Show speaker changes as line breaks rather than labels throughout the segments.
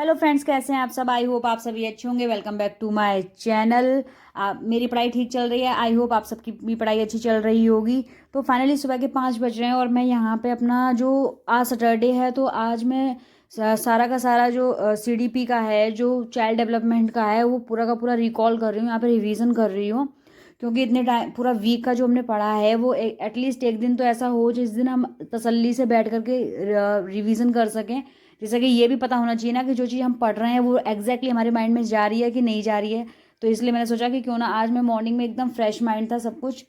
Hello friends, कैसे हैं आप सब। आई होप आप सभी अच्छे होंगे। Welcome back to my channel. मेरी पढ़ाई ठीक चल रही है। आई होप आप सबकी भी पढ़ाई अच्छी चल रही होगी। तो फाइनली सुबह के 5 बज रहे हैं और मैं यहाँ पे अपना जो आज सैटरडे है तो आज मैं सारा का सारा जो CDP का है, जो चाइल्ड डेवलपमेंट का है, वो पूरा का पूरा रिकॉल कर रही हूँ, यहाँ पे रिवीजन कर रही हूँ। क्योंकि इतने टाइम पूरा वीक का जो हमने पढ़ा है वो एटलीस्ट एक दिन तो ऐसा हो जिस दिन हम तसल्ली से बैठ करके रिवीजन कर सकें। जैसे कि ये भी पता होना चाहिए ना कि जो चीज़ हम पढ़ रहे हैं वो एग्जैक्टली हमारे माइंड में जा रही है कि नहीं जा रही है। तो इसलिए मैंने सोचा कि क्यों ना आज मैं मॉर्निंग में एकदम फ्रेश माइंड था सब कुछ।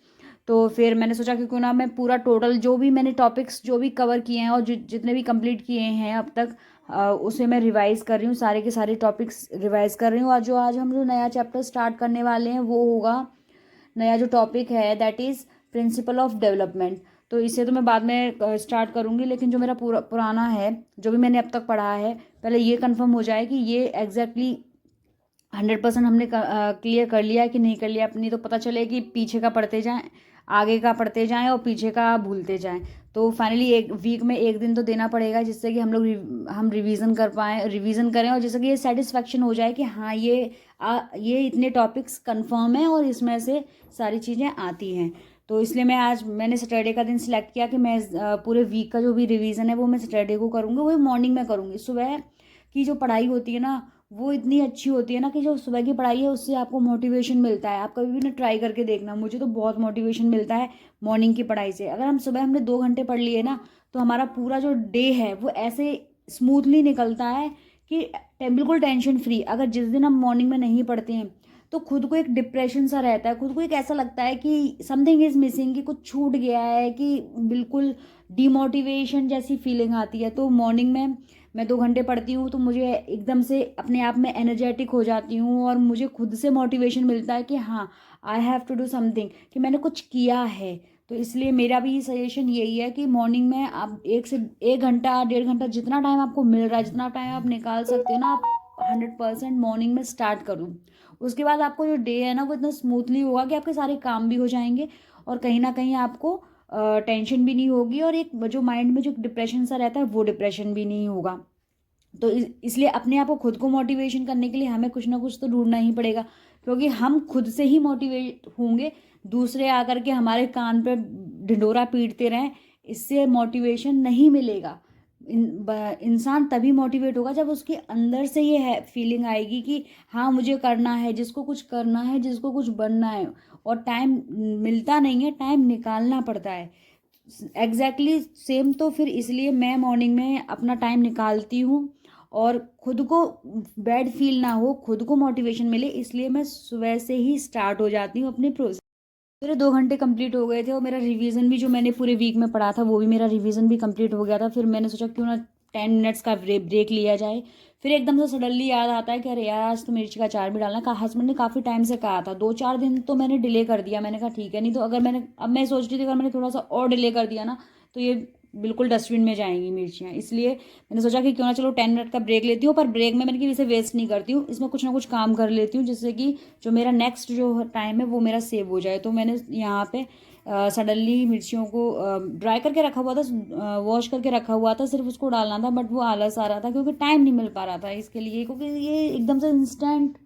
तो फिर मैंने सोचा कि क्यों ना मैं पूरा टोटल जो भी मैंने टॉपिक्स जो भी कवर किए हैं और जितने भी कंप्लीट किए हैं अब तक, उसे मैं रिवाइज कर रही हूँ। सारे के सारे टॉपिक्स रिवाइज कर रही हूँ। और जो आज हम जो नया चैप्टर स्टार्ट करने वाले हैं वो होगा, नया जो टॉपिक है that is principle of development. तो इसे तो मैं बाद में स्टार्ट करूँगी, लेकिन जो मेरा पुराना है, जो भी मैंने अब तक पढ़ा है, पहले ये कंफर्म हो जाए कि ये एग्जैक्टली 100% हमने क्लियर कर लिया कि नहीं कर लिया। अपनी तो पता चले कि पीछे का पढ़ते जाएं, आगे का पढ़ते जाएं और पीछे का भूलते जाएं। तो फाइनली एक वीक में एक दिन तो देना पड़ेगा जिससे कि हम लोग हम रिवीजन कर पाएँ, रिवीजन करें, और जिससे कि ये सेटिस्फेक्शन हो जाए कि हाँ ये इतने टॉपिक्स कंफर्म है और इसमें से सारी चीज़ें आती हैं। तो इसलिए मैंने सैटरडे का दिन सिलेक्ट किया कि मैं पूरे वीक का जो भी रिवीजन है वो मैं सैटरडे को करूँगी। वो मॉर्निंग में करूँगी। सुबह की जो पढ़ाई होती है ना वो इतनी अच्छी होती है ना कि जो सुबह की पढ़ाई है उससे आपको मोटिवेशन मिलता है। आप कभी भी ना ट्राई करके देखना, मुझे तो बहुत मोटिवेशन मिलता है मॉर्निंग की पढ़ाई से। अगर हम सुबह हमने 2 घंटे पढ़ लिए ना तो हमारा पूरा जो डे है वो ऐसे स्मूथली निकलता है कि बिल्कुल टेंशन फ्री। अगर जिस दिन हम मॉर्निंग में नहीं पढ़ते हैं तो खुद को एक डिप्रेशन सा रहता है, खुद को एक ऐसा लगता है कि समथिंग इज मिसिंग, कि कुछ छूट गया है, कि बिल्कुल डिमोटिवेशन जैसी फीलिंग आती है। तो मॉर्निंग में मैं 2 घंटे पढ़ती हूँ तो मुझे एकदम से अपने आप में एनर्जेटिक हो जाती हूँ और मुझे खुद से मोटिवेशन मिलता है कि हाँ, I have to do something, कि मैंने कुछ किया है। तो इसलिए मेरा भी सजेशन यही है कि मॉर्निंग में आप 1 घंटा 1.5 घंटा जितना टाइम आपको मिल रहा है, जितना टाइम आप निकाल सकते हो ना, आप 100% मॉर्निंग में स्टार्ट करूँ। उसके बाद आपको जो डे है ना वो इतना स्मूथली होगा कि आपके सारे काम भी हो जाएंगे और कहीं ना कहीं आपको टेंशन भी नहीं होगी, और एक जो माइंड में जो डिप्रेशन सा रहता है वो डिप्रेशन भी नहीं होगा। तो इसलिए अपने आप को खुद को मोटिवेशन करने के लिए हमें कुछ ना कुछ तो ढूंढना ही पड़ेगा, क्योंकि हम खुद से ही मोटिवेट होंगे। दूसरे आकर के हमारे कान पे ढिंढोरा पीटते रहें, इससे मोटिवेशन नहीं मिलेगा। इंसान तभी मोटिवेट होगा जब उसके अंदर से ये है फीलिंग आएगी कि हाँ मुझे करना है, जिसको कुछ करना है, जिसको कुछ बनना है। और टाइम मिलता नहीं है, टाइम निकालना पड़ता है। Exactly same. तो फिर इसलिए मैं मॉर्निंग में अपना टाइम निकालती हूँ और खुद को बैड फील ना हो, खुद को मोटिवेशन मिले, इसलिए मैं सुबह से ही स्टार्ट हो जाती हूँ अपने प्रोसेस। मेरे 2 घंटे कंप्लीट हो गए थे और मेरा रिवीजन भी जो मैंने पूरे वीक में पढ़ा था वो भी मेरा रिवीजन भी कंप्लीट हो गया था। फिर मैंने सोचा क्यों ना 10 मिनट्स का ब्रेक लिया जाए। फिर एकदम से सडनली याद आता है कि अरे यार आज तो मिर्ची का अचार भी डालना। कहा हस्बैंड ने काफ़ी टाइम से कहा था, 2-4 दिन तो मैंने डिले कर दिया। मैंने कहा ठीक है, नहीं तो अगर मैं सोच रही थी अगर मैंने थोड़ा सा और डिले कर दिया ना तो ये बिल्कुल डस्टबिन में जाएंगी मिर्चियाँ। इसलिए मैंने सोचा कि क्यों ना चलो 10 मिनट का ब्रेक लेती हूँ, पर ब्रेक में मैंने कि इसे वेस्ट नहीं करती हूँ, इसमें कुछ ना कुछ काम कर लेती हूँ जिससे कि जो मेरा नेक्स्ट जो टाइम है वो मेरा सेव हो जाए। तो मैंने यहाँ पे सडनली मिर्चियों को ड्राई करके रखा हुआ था, वॉश करके रखा हुआ था, सिर्फ उसको डालना था, बट वो आलस आ रहा था क्योंकि टाइम नहीं मिल पा रहा था इसके लिए, क्योंकि ये एकदम से इंस्टेंट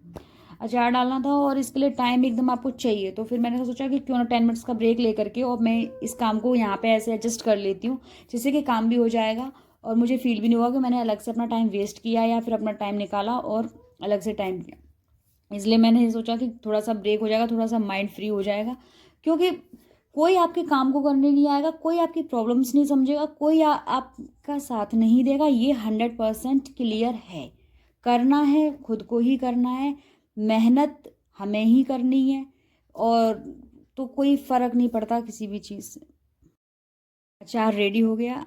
अचार डालना था और इसके लिए टाइम एकदम आपको चाहिए। तो फिर मैंने सोचा कि क्यों ना 10 मिनट्स का ब्रेक ले करके और मैं इस काम को यहाँ पे ऐसे एडजस्ट कर लेती हूँ जिससे कि काम भी हो जाएगा और मुझे फील भी नहीं होगा कि मैंने अलग से अपना टाइम वेस्ट किया या फिर अपना टाइम निकाला और अलग से टाइम किया। इसलिए मैंने ये सोचा कि थोड़ा सा ब्रेक हो जाएगा, थोड़ा सा माइंड फ्री हो जाएगा, क्योंकि कोई आपके काम को करने नहीं आएगा, कोई आपकी प्रॉब्लम्स नहीं समझेगा, कोई आपका साथ नहीं देगा। ये 100% क्लियर है। करना है खुद को ही करना है, मेहनत हमें ही करनी है, और तो कोई फर्क नहीं पड़ता किसी भी चीज़ से। अचार रेडी हो गया।